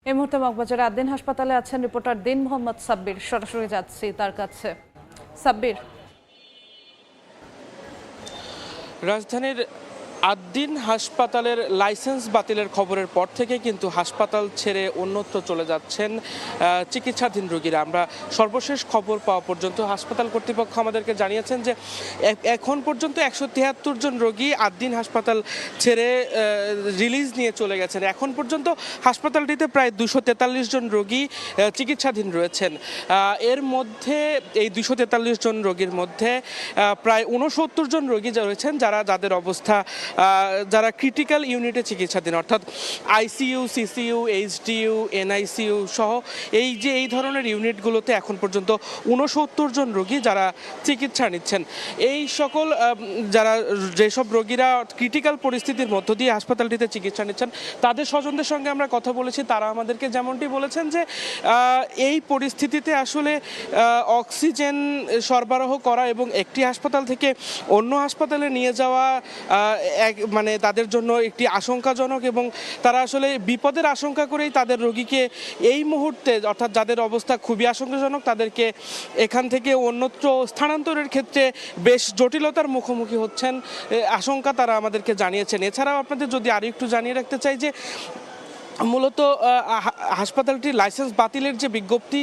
এই মুহূর্তে মগবাজারের আদ্দিন হাসপাতালে আছেন রিপোর্টার দিন মোহাম্মদ সাব্বির। সরাসরি যাচ্ছি তার কাছে। সাব্বির, রাজধানীর আদ্দিন হাসপাতালের লাইসেন্স বাতিলের খবরের পর থেকে কিন্তু হাসপাতাল ছেড়ে অন্যত্র চলে যাচ্ছেন চিকিৎসাধীন রোগীরা। আমরা সর্বশেষ খবর পাওয়া পর্যন্ত হাসপাতাল কর্তৃপক্ষ আমাদেরকে জানিয়েছেন যে এখন পর্যন্ত 173 জন রোগী আদ্দিন হাসপাতাল ছেড়ে রিলিজ নিয়ে চলে গেছেন। এখন পর্যন্ত হাসপাতালটিতে প্রায় 243 জন রোগী চিকিৎসাধীন রয়েছেন। এর মধ্যে এই 243 জন রোগীর মধ্যে প্রায় 69 জন রোগী রয়েছেন যাদের অবস্থা যারা ক্রিটিক্যাল ইউনিটে চিকিৎসাধীন, অর্থাৎ আইসিইউ, সিসিইউ, এইচডিইউ, এনআইসিইউ সহ এই ধরনের ইউনিটগুলোতে এখন পর্যন্ত 69 জন রোগী যারা চিকিৎসা নিচ্ছেন। এই সকল যেসব রোগীরা ক্রিটিক্যাল পরিস্থিতির মধ্য দিয়ে হাসপাতালটিতে চিকিৎসা নিচ্ছেন তাদের স্বজনদের সঙ্গে আমরা কথা বলেছি। তারা আমাদেরকে যেমনটি বলেছেন যে এই পরিস্থিতিতে আসলে অক্সিজেন সরবরাহ করা এবং একটি হাসপাতাল থেকে অন্য হাসপাতালে নিয়ে যাওয়া মানে তাদের জন্য একটি আশঙ্কাজনক, এবং তারা আসলে বিপদের আশঙ্কা করেই তাদের রোগীকে এই মুহূর্তে, অর্থাৎ যাদের অবস্থা খুবই আশঙ্কাজনক, তাদেরকে এখান থেকে অন্যত্র স্থানান্তরের ক্ষেত্রে বেশ জটিলতার মুখোমুখি হচ্ছেন আশঙ্কা তারা আমাদেরকে জানিয়েছেন। এছাড়াও আপনাদের যদি আরও একটু জানিয়ে রাখতে চাই যে মূলত হাসপাতালটির লাইসেন্স বাতিলের যে বিজ্ঞপ্তি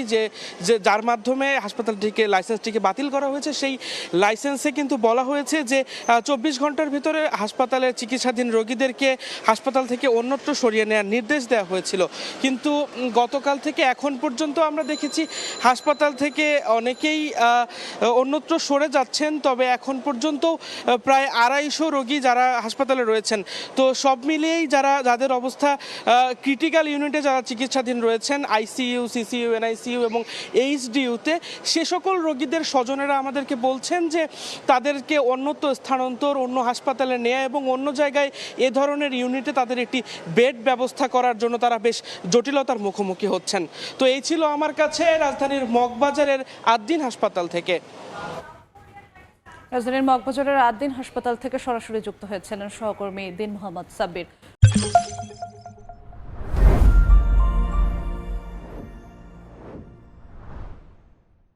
যার মাধ্যমে লাইসেন্সটিকে বাতিল করা হয়েছে, সেই লাইসেন্সে কিন্তু বলা হয়েছে যে 24 ঘন্টার ভিতরে হাসপাতালে চিকিৎসাধীন রোগীদেরকে হাসপাতাল থেকে অন্যত্র সরিয়ে নেওয়ার নির্দেশ দেওয়া হয়েছিল। কিন্তু গতকাল থেকে এখন পর্যন্ত আমরা দেখেছি হাসপাতাল থেকে অনেকেই অন্যত্র সরে যাচ্ছেন। তবে এখন পর্যন্ত প্রায় 250 রোগী যারা হাসপাতালে রয়েছেন, তো সব মিলিয়েই যাদের অবস্থা ক্রিটিক্যাল ইউনিটে যারা চিকিৎসাধীন রয়েছেন আইসিইউ, সিসিইউ, এনআইসিইউ এবং এইচডিইউতে, সে সকল রোগীদের স্বজনেরা আমাদেরকে বলছেন যে তাদেরকে অন্যত্র স্থানান্তর, অন্য হাসপাতালে নেওয়া এবং অন্য জায়গায় এ ধরনের ইউনিটে তাদের একটি বেড ব্যবস্থা করার জন্য তারা বেশ জটিলতার মুখোমুখি হচ্ছেন। তো এই ছিল আমার কাছে রাজধানীর মগবাজারের আদ্দিন হাসপাতাল থেকে। রাজধানীর মগবাজারের আদ্দিন হাসপাতাল থেকে সরাসরি যুক্ত হয়েছেন সহকর্মী দিন মোহাম্মদ সাব্বির।